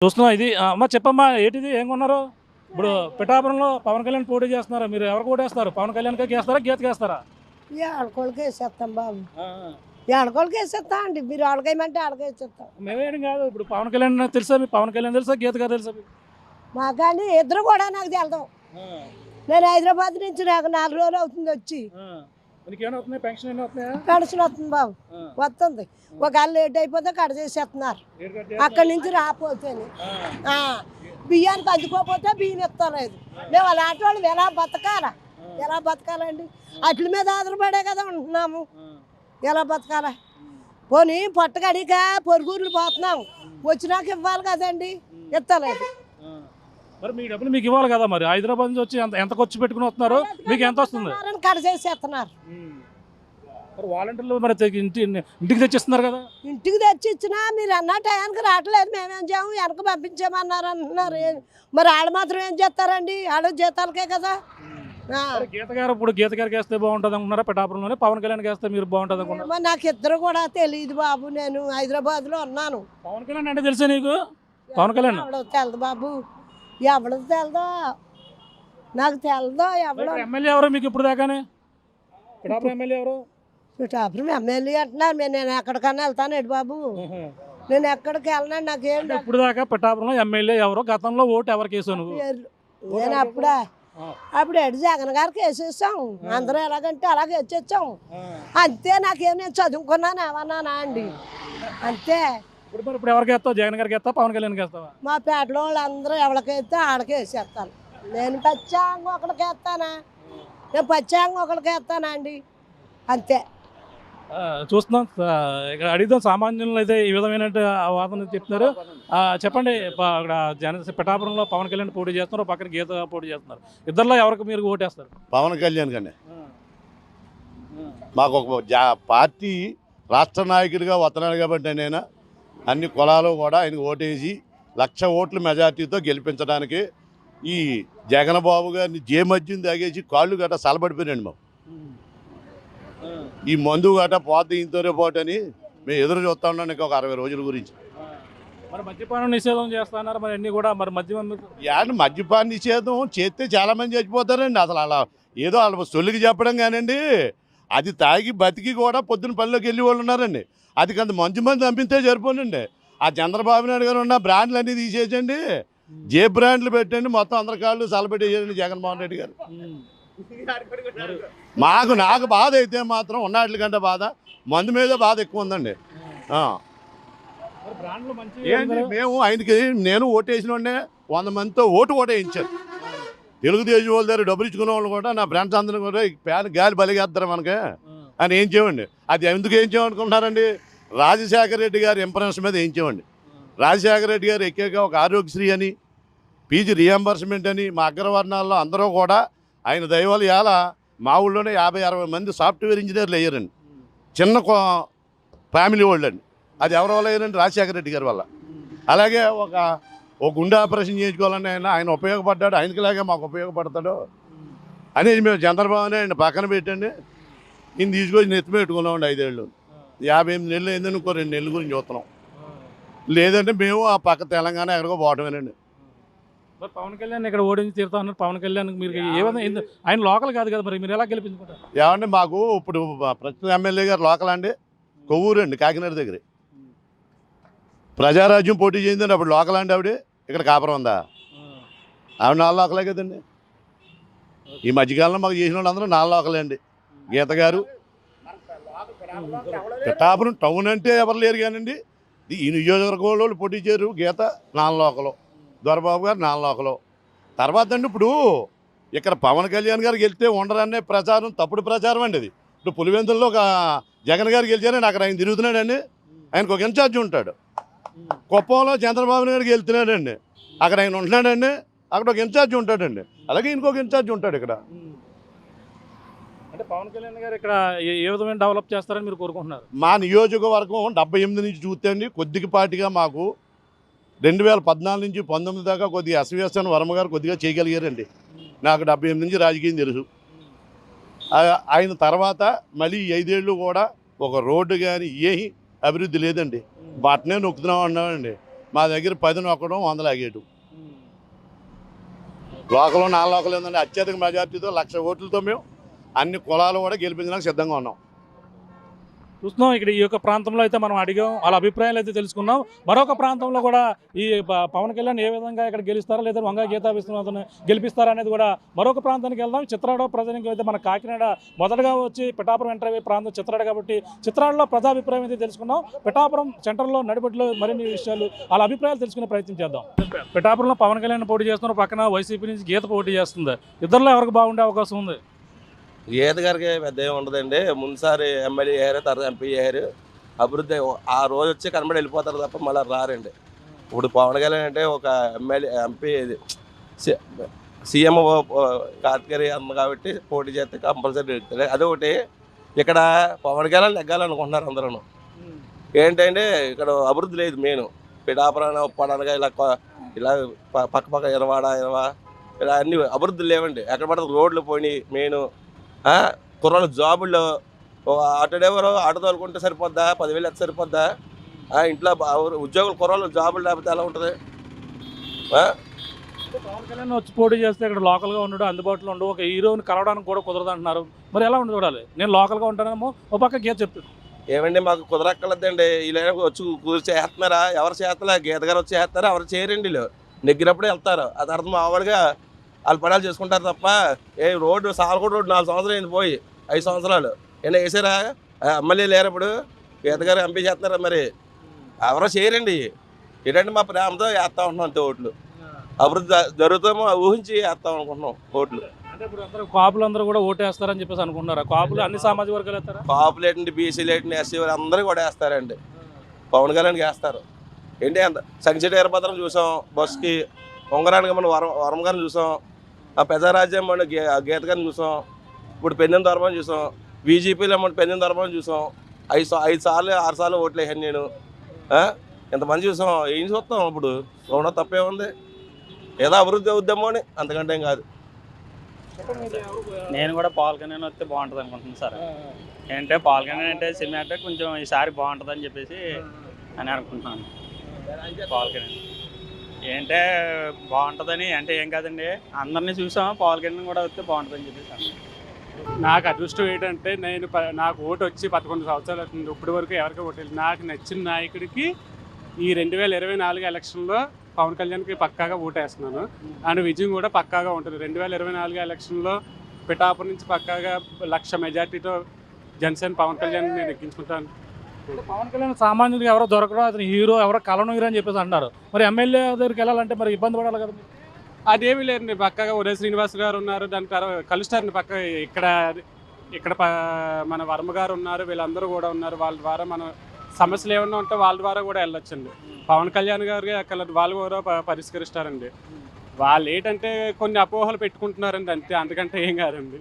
చూస్తున్నాం ఇది అమ్మ చెప్పమ్మా ఏంటిది ఏం కొన్నారు ఇప్పుడు పిఠాపురంలో పవన్ కళ్యాణ్ పోటీ చేస్తున్నారు మీరు ఎవరికి ఓటేస్తారు పవన్ కళ్యాణ్కి వేస్తారా గీతకి వేస్తారా ఆడకోళ్ళకి వేసేస్తాం బాబు ఆడకోళ్ళకి వేసేస్తా అండి మీరు ఆడకేయమంటే ఆడకేసేస్తాం మేమేం కాదు ఇప్పుడు పవన్ కళ్యాణ్ తెలుసా మీ పవన్ కళ్యాణ్ తెలుసా గీత గారు తెలుసా మీకు? మాకండి ఇద్దరు కూడా నాకు తెలదాం నేను హైదరాబాద్ నుంచి నాకు 4 రోజులు అవుతుంది వచ్చి నీకేమవుతున్నాయి పెన్షన్ ఎన్ని అవుతున్నాయా పెన్షన్ వస్తుంది బాబు వస్తుంది ఒకవేళ లేట్ అయిపోతే కడ చేసేస్తున్నారు అక్కడి నుంచి రాపోతేనే బియ్యానికి అందుకోపోతే బియ్యం ఇస్తలేదు మేము అలాంటి వాళ్ళు ఎలా బతకాలండి అట్ల మీద ఆధారపడే కదా ఉంటున్నాము ఎలా బతకాలా పోనీ పొట్టగడిక పొరుగుర్లు పోతున్నాము వచ్చినాక ఇవ్వాలి కదండి ఇస్తలేదు మరి మీ డబ్బులు మీకు ఇవ్వాలి కదా మరి హైదరాబాద్ నుంచి వచ్చి ఎంత ఖర్చు పెట్టుకుని వస్తున్నారు మీకు ఎంత వస్తుంది కడ చేసేస్తున్నారు మరి వాలంటీర్లు మరి ఇంటికి తెచ్చిస్తున్నారు కదా ఇంటికి తెచ్చి ఇచ్చినా మీరు అన్న టయానికి రావట్లేదు మేమేం చేయము వెనక పంపించామన్నారు అంటున్నారు మరి వాళ్ళు మాత్రం ఏం చేస్తారండి వాళ్ళు జీతాలకే కదా గీత గారు ఇప్పుడు గీత గారికి వేస్తే బాగుంటుంది అనుకున్నారా పిఠాపురంలోనే పవన్ కళ్యాణ్కి వేస్తే మీరు బాగుంటుంది అనుకున్నారా నాకు ఇద్దరు కూడా తెలియదు బాబు నేను హైదరాబాద్లో ఉన్నాను పవన్ కళ్యాణ్ అంటే తెలుసా నీకు పవన్ కళ్యాణ్ తెలదు బాబు ఎవడు తెలదో నాకు తెలదో ఎవడు ఎమ్మెల్యే ఎవరు మీకు ఇప్పుడు దాకానే పిఠాపురం ఎమ్మెల్యే ఎవరు పిఠాపురం ఎమ్మెల్యే అంటున్నారు నేను ఎక్కడికన్నా వెళ్తాను బాబు నేను ఎక్కడికి వెళ్ళినా నాకేం ఇప్పుడు దాకా పిఠాపురంలో ఎమ్మెల్యే ఎవరు గతంలో ఓటు ఎవరికి వేసావు నువ్వు నేను అప్పుడు ఎడు జగన్ గారికి వేసేసాం అందరూ ఎలాగంటే అలాగే వేసేసాం అంతే నాకేం నేను చదువుకున్నాను ఏమన్నానా అండి అంతే ఇప్పుడు ఎవరికి వేస్తావు జగన్ గారికి వేస్తావు పవన్ కళ్యాణ్కి వేస్తావా మా పేటలో వాళ్ళందరూ ఎవరికి వేస్తే ఆడకి వేసేస్తాను నేను పచ్చాంగ ఒకరికి వేస్తానా నేను పచ్చాంగ ఒకరికి వేస్తానా అండి అంతే చూస్తున్నాం ఇక్కడ అడిగిదాం సామాన్యులు అయితే ఈ విధమైన వాదన చెప్తున్నారు చెప్పండి అక్కడ పిఠాపురంలో పవన్ కళ్యాణ్ పోటీ చేస్తున్నారు పక్కన గీత పోటీ చేస్తున్నారు ఇద్దరులో ఎవరికి మీరు ఓటేస్తారు పవన్ కళ్యాణ్ కండి మాకు ఒక పార్టీ రాష్ట్ర నాయకుడిగా వస్తున్నాడు కాబట్టి నేను అన్ని కులాలు కూడా ఆయనకు ఓటేసి 1,00,000 ఓట్ల మెజార్టీతో గెలిపించడానికి ఈ జగన్ బాబు గారిని మద్యం తాగేసి కాళ్ళు గట్ట సలబడిపోయినండి మాకు ఈ మందు గట్ట పోతే ఇంతోనే పోటని మేము ఎదురు చూస్తా ఉన్నాం ఇంకా ఒక 60 రోజుల గురించి మరి మద్యపానం నిషేధం చేస్తున్నారు మరి అన్నీ కూడా మరి మద్యపాన నిషేధం చేస్తే చాలామంది చచ్చిపోతారండి అసలు అలా ఏదో వాళ్ళ సొల్లికి చెప్పడం కానండి అది తాగి బతికి కూడా పొద్దున పనిలోకి వెళ్ళి వాళ్ళు ఉన్నారండి అది కొంత మంది పంపిస్తే సరిపోనండి ఆ చంద్రబాబు నాయుడు గారు ఉన్న బ్రాండ్లు అన్నీ తీసేసండి బ్రాండ్లు పెట్టండి మొత్తం అందరి కాళ్ళు సలబెట్టేయండి జగన్మోహన్ రెడ్డి గారు నాకు బాధ అయితే మాత్రం ఉన్నట్ల కంటే బాధ మందు మీద బాధ ఎక్కువ ఉందండి మేము ఆయనకి నేను ఓటేసిన వాడినే 100 మందితో ఓటేయించారు తెలుగుదేశం వాళ్ళ దగ్గర డబ్బులు ఇచ్చుకున్న వాళ్ళు కూడా నా ఫ్రెండ్స్ అందరూ కూడా ఫ్యాన్ గాలి బలిగేస్తారు మనకి అని ఏం చేయండి అది ఎందుకు ఏం చేయమనుకుంటున్నారండి రాజశేఖర రెడ్డి గారి ఇంప్రెన్స్ మీద ఏం చేయండి రాజశేఖర రెడ్డి గారు ఎక్కాక ఒక ఆరోగ్యశ్రీ అని పీజీ రియంబర్స్మెంట్ అని మా అగ్రవర్ణాల్లో అందరూ కూడా ఆయన దయవల్ల ఇవాళ మా ఊళ్ళోనే 50-60 మంది సాఫ్ట్వేర్ ఇంజనీర్లు అయ్యారండి చిన్న ఫ్యామిలీ వాళ్ళు అండి అది ఎవరి వల్ల అయ్యారండి రాజశేఖర రెడ్డి గారి వల్ల అలాగే ఒక గుండె ఆపరేషన్ చేయించుకోవాలని ఆయన ఉపయోగపడ్డాడు ఆయనకిలాగే మాకు ఉపయోగపడతాడు అనేది మేము చంద్రబాబునే ఆయన పక్కన పెట్టండి నేను తీసుకొచ్చి నెత్తి పెట్టుకున్నామండి 5 ఏళ్ళు 58 నెలలు అయిందని ఇంకో 2 నెలల గురించి చూస్తున్నాం లేదంటే మేము ఆ పక్క తెలంగాణ ఎక్కడికో పోవటమేనండి పవన్ కళ్యాణ్ ఇక్కడ ఓడించి తీరుతా ఉన్నారు పవన్ కళ్యాణ్ మీరు ఏమైనా ఆయన లోకల్ కాదు కదా మరి మీరు ఎలా గెలిపించుకుంటారు ఏమండి మాకు ఇప్పుడు ప్రస్తుతం ఎమ్మెల్యే గారు లోకల్ అండి కొవ్వూరు అండి కాకినాడ దగ్గర ప్రజారాజ్యం పోటీ చేయిందండి అప్పుడు లోకల్ అండి ఆవిడ ఇక్కడ కాపురం ఉందా ఆవిడ 4 లోకలే కదండి ఈ మధ్యకాలంలో మాకు చేసిన వాళ్ళందరూ 4 లోకలే అండి గీత గారు పిఠాపురం టౌన్ అంటే ఎవరు లేరు కానండి ఈ నియోజకవర్గంలో వాళ్ళు పోటీ చేయరు గీత 4 లోకలు దొరబాబు గారు 4 లోకలు తర్వాత అండి ఇప్పుడు ఇక్కడ పవన్ కళ్యాణ్ గారు గెలిస్తే ఉండరనే ప్రచారం తప్పుడు ప్రచారం అండి అది ఇప్పుడు పులివెందుల్లో ఒక జగన్ గారు గెలిచారండి అక్కడ ఆయన తిరుగుతున్నాడండి ఆయనకు ఒక ఇన్ఛార్జ్ ఉంటాడు కుప్పంలో చంద్రబాబు నాయుడు గెలుతున్నాడండి అక్కడ ఆయన ఉంటున్నాడండి అక్కడ ఒక ఇన్ఛార్జ్ ఉంటాడండి అలాగే ఇంకొక ఇన్ఛార్జ్ ఉంటాడు ఇక్కడ అంటే పవన్ కళ్యాణ్ గారు ఇక్కడ ఏ విధమైన డెవలప్ చేస్తారని మీరు కోరుకుంటున్నారు మా నియోజకవర్గం 78 నుంచి చూస్తే అండి కొద్దిపాటిగా మాకు 2014 నుంచి 19 దాకా కొద్దిగా ఎస్విఎస్ఎన్ వర్మ గారు కొద్దిగా చేయగలిగారండి నాకు 78 నుంచి రాజకీయం తెలుసు ఆయన తర్వాత మళ్ళీ 5 ఏళ్ళు కూడా ఒక రోడ్డు కానీ ఏమీ అభివృద్ధి లేదండి బట్టనే నొక్కుతున్నాం అన్నామండి మా దగ్గర 10 నొక్కడం 100 లాగేయడం. లోకల్ నాన్ లోకల్ ఏంటంటే అత్యధిక మెజార్టీతో 1,00,000 ఓట్లతో మేము అన్ని కులాలు కూడా గెలిపించడానికి సిద్ధంగా ఉన్నాం. చూస్తున్నాం ఇక్కడ ఈ యొక్క ప్రాంతంలో అయితే మనం అడిగాం, వాళ్ళ అభిప్రాయాలు అయితే తెలుసుకున్నాం. మరొక ప్రాంతంలో కూడా ఈ పవన్ కళ్యాణ్ ఏ విధంగా ఇక్కడ గెలుస్తారా లేదా వంగ గీతా విశ్వనాథన్ గెలిపిస్తారా అనేది కూడా మరొక ప్రాంతానికి వెళ్దాం. చిత్రాడ ప్రజలకు అయితే మన కాకినాడ మొదటగా వచ్చి పిఠాపురం ఎంటర్ అయ్యే ప్రాంతం చిత్రాడ కాబట్టి చిత్రాడలో ప్రజాభిప్రాయం అయితే తెలుసుకున్నాం. పిఠాపురం సెంటర్లో నడిబడిలో మరిన్ని విషయాలు వాళ్ళ అభిప్రాయాలు తెలుసుకునే ప్రయత్నం చేద్దాం. పిఠాపురంలో పవన్ కళ్యాణ్ పోటీ చేస్తున్నారు, పక్కన వైసీపీ నుంచి గీత పోటీ చేస్తుంది. ఇద్దరిలో ఎవరికి బాగుండే అవకాశం ఉంది? గీత గారికి పెద్ద ఏమి ఉండదండి. ముందుసారి ఎమ్మెల్యే అయ్యారు, తర్వాత ఎంపీ అయ్యారు. అభివృద్ధి ఆ రోజు వచ్చి కనబడి వెళ్ళిపోతారు తప్ప మళ్ళీ రారండి. ఇప్పుడు పవన్ కళ్యాణ్ అంటే ఒక ఎమ్మెల్యే ఎంపీ సీఎం కేటగిరీ అమ్మ కాబట్టి పోటీ చేస్తే కంపల్సరీ వెళ్తారు. అదొకటి ఇక్కడ పవన్ కళ్యాణ్ నెగ్గాలనుకుంటున్నారు అందరూ. ఏంటంటే ఇక్కడ అభివృద్ధి లేదు. మెయిన్ పిఠాపురాన్ని ఉప్పాడనగా ఇలా పక్క ఇరవా ఇలా అన్ని అభివృద్ధులు లేవండి. ఎక్కడ పడితే రోడ్లు పోయినాయి. మెయిన్ కుర్రాళ్ళు జాబుల్లో ఆటో డ్రైవరు ఆటో తోలుకుంటే సరిపోద్దా? 10,000 ఎంత సరిపోద్దా? ఇంట్లో ఉద్యోగులు కుర్రాళ్ళు జాబులు లేకపోతే ఎలా ఉంటుంది? పవన్ కళ్యాణ్ వచ్చి పోటీ చేస్తే ఇక్కడ లోకల్గా ఉండడు, అందుబాటులో ఉండవు, ఒక హీరోని కలవడానికి కూడా కుదరదు అంటున్నారు. మరి ఎలా ఉండి చూడాలి? నేను లోకల్గా ఉంటానేమో, ఓ పక్క గీత చెప్తాను. ఏమండి మాకు కుదరక్కర్లేదండి. ఇలా వచ్చి చేస్తున్నారా? ఎవరు చేస్తలే? గీత గారు వచ్చి చేస్తారా? ఎవరు చేయరండి. వీళ్ళు నెగ్గినప్పుడే వెళ్తారు. అది అర్థం మామూలుగా వాళ్ళు పడాలు చేసుకుంటారు తప్ప రోడ్డు సాలకోట రోడ్డు 4 సంవత్సరాలు అయింది పోయి 5 సంవత్సరాలు ఏమైనా వేసారా? ఎమ్మెల్యే లేరు ఇప్పుడు. గీత గారు ఎంపీ చేస్తున్నారా? మరి ఎవరో చేయరండి. ఏంటంటే మా ప్రేమతో వేస్తా ఉంటున్నాం అంతే ఓట్లు. అభివృద్ధి జరుగుతామో ఊహించి వేస్తాం అనుకుంటున్నాం ఓట్లు. అంటే ఇప్పుడు అందరూ కాపులందరూ కూడా ఓటేస్తారని చెప్పేసి అనుకుంటున్నారు. కాపులు అన్ని సామాజిక వర్గాలు వేస్తారా? కాపులు ఏంటండి, బీసీలు ఏంటండి, ఎస్సీ అందరూ కూడా వేస్తారండి. పవన్ కళ్యాణ్కి వేస్తారు. ఏంటి అంత సంక్షేట వీరభద్రం చూసాం, బస్కి ఉంగరానికి మనం వరం గారిని చూసాం, ఆ పెద్దరాజ్యం మన గీత గారిని చూసాం, ఇప్పుడు పెన్నెం దొరబాన్ని చూసాం, బీజేపీలో మన పెన్నెం దొరబాన్ని చూసాం. 5 సార్లు 6 సార్లు ఓట్లు వేసాను నేను. ఇంతమంది చూసాం. ఏం చూస్తాం ఇప్పుడు? చూడడం తప్పే ఉంది. ఏదో అభివృద్ధి అవుద్దామో అని, అంతకంటే ఏం కాదు. నేను కూడా పవన్ కళ్యాణ్ వస్తే బాగుంటుంది అనుకుంటున్నాను సార్. ఏంటంటే పవన్ కళ్యాణ్ అంటే సినిమా అంటే కొంచెం ఈసారి బాగుంటుంది అని చెప్పేసి అని అనుకుంటున్నాను. పవన్ కళ్యాణ్ ఏంటంటే బాగుంటుందని అంటే ఏం కాదండి, అందరినీ చూసాం. పవన్ కళ్యాణ్ కూడా వస్తే బాగుంటుందని చెప్పేసి. నాకు అదృష్టం ఏంటంటే నాకు ఓటు వచ్చి 11 సంవత్సరాలు అవుతుంది. ఇప్పటి వరకు ఎవరికి ఓటు నాకు నచ్చిన నాయకుడికి ఈ 2024 ఎలక్షన్లో పవన్ కళ్యాణ్కి పక్కాగా ఓటేస్తున్నాను. అండ్ విజయం కూడా పక్కాగా ఉంటుంది. 2024 ఎలక్షన్లో పిఠాపురం నుంచి పక్కాగా 1,00,000 మెజార్టీతో జనసేన పవన్ కళ్యాణ్ నేను ఎక్కించుకుంటాను. పవన్ కళ్యాణ్ సామాన్యుడికి ఎవరో దొరకడం, అతను హీరో ఎవరో కలను హీరో అని చెప్పేసి అంటారు. మరి ఎమ్మెల్యే దగ్గరికి వెళ్ళాలంటే మరి ఇబ్బంది పడాలి కదా? అదేమీ లేదండి. పక్కగా ఉదయ శ్రీనివాస్ గారు ఉన్నారు, దాని తర్వాత కలుస్తారండి. పక్క ఇక్కడ మన వర్మ గారు ఉన్నారు, వీళ్ళందరూ కూడా ఉన్నారు. వాళ్ళ ద్వారా మన సమస్యలు ఏమన్నా ఉంటే వాళ్ళ ద్వారా కూడా వెళ్ళొచ్చండి. పవన్ కళ్యాణ్ గారికి అక్కడ వాళ్ళు కూడా పరిష్కరిస్తారండి. వాళ్ళు ఏంటంటే కొన్ని అపోహలు పెట్టుకుంటున్నారండి అంతే, అంతకంటే ఏం కాదండి.